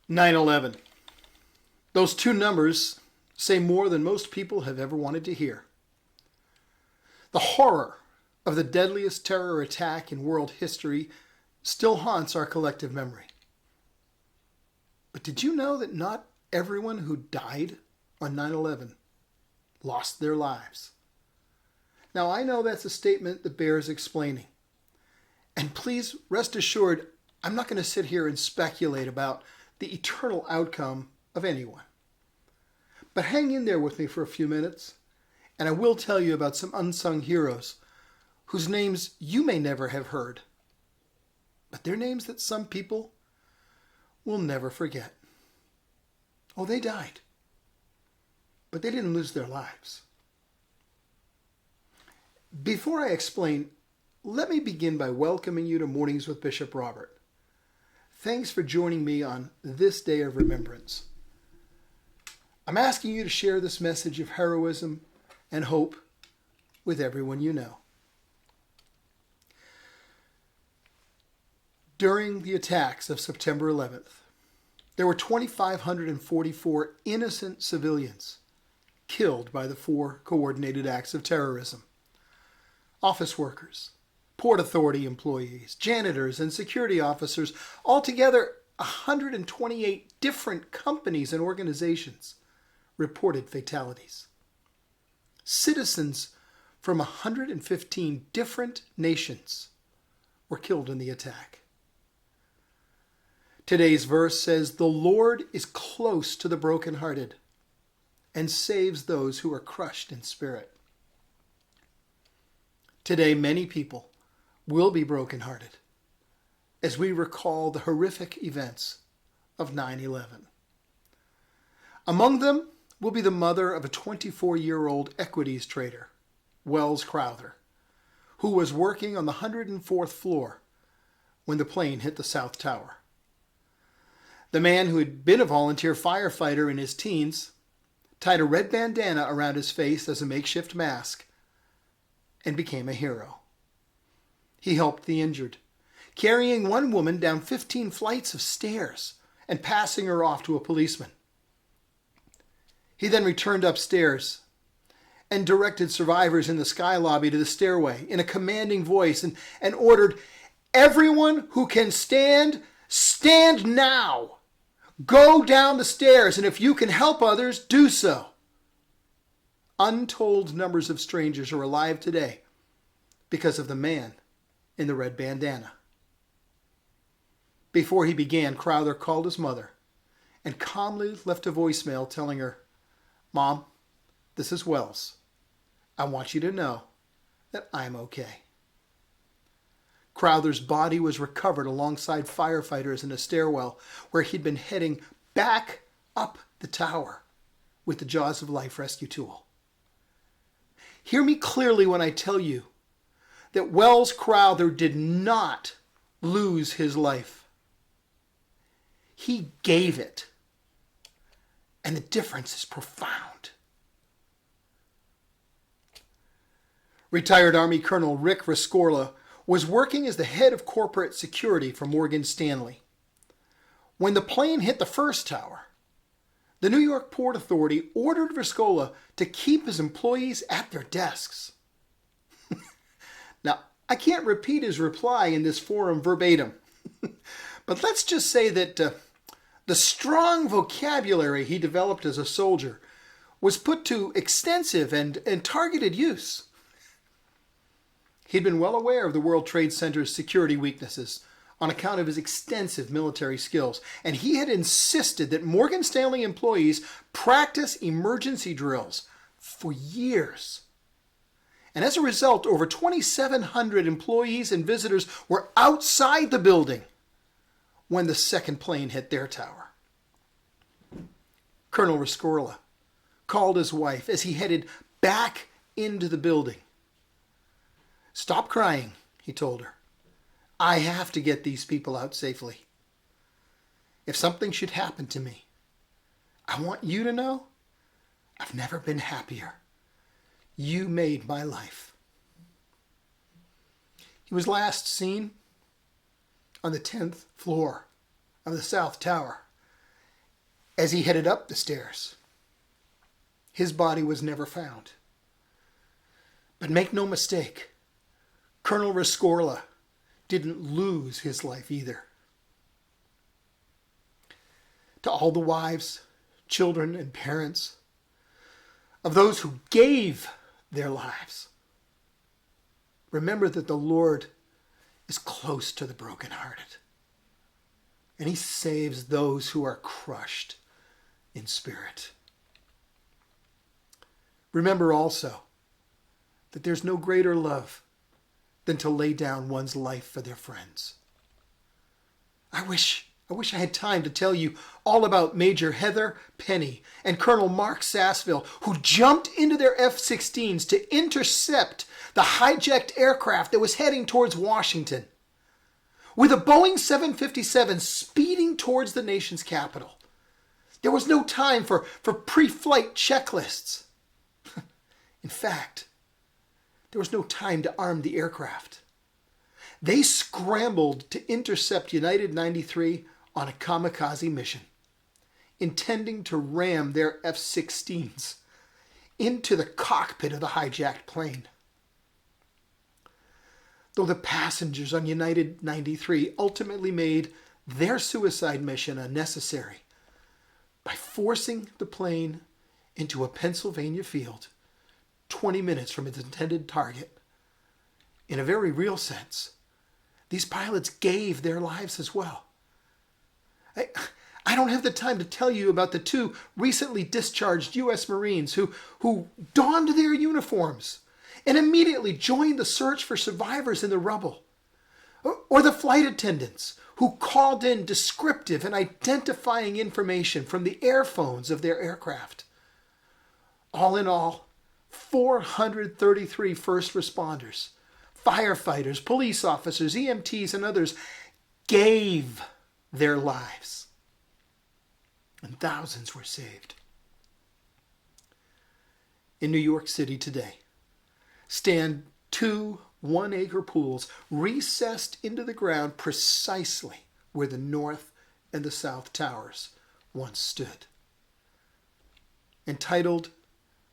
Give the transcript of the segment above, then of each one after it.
9/11. Those two numbers say more than most people have ever wanted to hear. The horror of the deadliest terror attack in world history still haunts our collective memory. But did you know that not everyone who died on 9/11 lost their lives? Now, I know that's a statement that bears explaining. And please rest assured, I'm not going to sit here and speculate about the eternal outcome of anyone. But hang in there with me for a few minutes, and I will tell you about some unsung heroes whose names you may never have heard, but they're names that some people will never forget. Oh, they died, but they didn't lose their lives. Before I explain, let me begin by welcoming you to Mornings with Bishop Robert. Thanks for joining me on this day of remembrance. I'm asking you to share this message of heroism and hope with everyone you know. During the attacks of September 11th, there were 2,544 innocent civilians killed by the four coordinated acts of terrorism. Office workers, Port Authority employees, janitors, and security officers, altogether 128 different companies and organizations reported fatalities. Citizens from 115 different nations were killed in the attack. Today's verse says, "The Lord is close to the brokenhearted and saves those who are crushed in spirit." Today, many people will be brokenhearted as we recall the horrific events of 9/11. Among them will be the mother of a 24-year-old equities trader, Wells Crowther, who was working on the 104th floor when the plane hit the South Tower. The man, who had been a volunteer firefighter in his teens, tied a red bandana around his face as a makeshift mask and became a hero. He helped the injured, carrying one woman down 15 flights of stairs and passing her off to a policeman. He then returned upstairs and directed survivors in the sky lobby to the stairway in a commanding voice and ordered, "Everyone who can stand, stand now. Go down the stairs, and if you can help others, do so." Untold numbers of strangers are alive today because of the man in the red bandana. Before he began, Crowther called his mother and calmly left a voicemail telling her, "Mom, this is Wells. I want you to know that I'm okay." Crowther's body was recovered alongside firefighters in a stairwell where he'd been heading back up the tower with the Jaws of Life rescue tool. Hear me clearly when I tell you that Wells Crowther did not lose his life. He gave it. And the difference is profound. Retired Army Colonel Rick Rescorla was working as the head of corporate security for Morgan Stanley. When the plane hit the first tower, the New York Port Authority ordered Rescorla to keep his employees at their desks. Now, I can't repeat his reply in this forum verbatim, but let's just say that the strong vocabulary he developed as a soldier was put to extensive and targeted use. He'd been well aware of the World Trade Center's security weaknesses on account of his extensive military skills, and he had insisted that Morgan Stanley employees practice emergency drills for years. And as a result, over 2,700 employees and visitors were outside the building when the second plane hit their tower. Colonel Rescorla called his wife as he headed back into the building. "Stop crying," he told her. "I have to get these people out safely. If something should happen to me, I want you to know I've never been happier. You made my life." He was last seen on the 10th floor of the South Tower As he headed up the stairs, his body was never found. But make no mistake, Colonel Rescorla didn't lose his life either. To all the wives, children, and parents of those who gave their lives, remember that the Lord is close to the brokenhearted, and he saves those who are crushed in spirit. Remember also that there's no greater love than to lay down one's life for their friends. I wish I had time to tell you all about Major Heather Penny and Colonel Mark Sassville, who jumped into their F-16s to intercept the hijacked aircraft that was heading towards Washington. With a Boeing 757 speeding towards the nation's capital, there was no time for pre-flight checklists. In fact, there was no time to arm the aircraft. They scrambled to intercept United 93 on a kamikaze mission, intending to ram their F-16s into the cockpit of the hijacked plane. Though the passengers on United 93 ultimately made their suicide mission unnecessary by forcing the plane into a Pennsylvania field 20 minutes from its intended target, in a very real sense, these pilots gave their lives as well. I don't have the time to tell you about the two recently discharged U.S. Marines who donned their uniforms and immediately joined the search for survivors in the rubble. Or the flight attendants who called in descriptive and identifying information from the airphones of their aircraft. All in all, 433 first responders, firefighters, police officers, EMTs, and others gave their lives, and thousands were saved. In New York City today stand two 1-acre pools recessed into the ground precisely where the North and the South Towers once stood. Entitled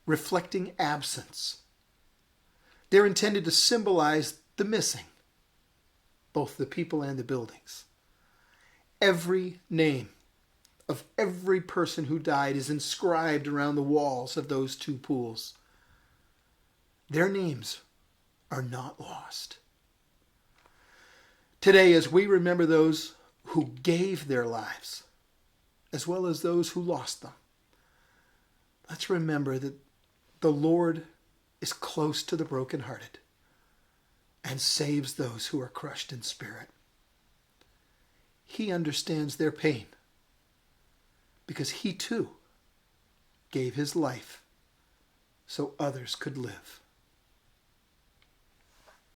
Reflecting Absence, they're intended to symbolize the missing, both the people and the buildings. Every name of every person who died is inscribed around the walls of those two pools. Their names are not lost. Today, as we remember those who gave their lives, as well as those who lost them, let's remember that the Lord is close to the brokenhearted and saves those who are crushed in spirit. He understands their pain because he too gave his life so others could live.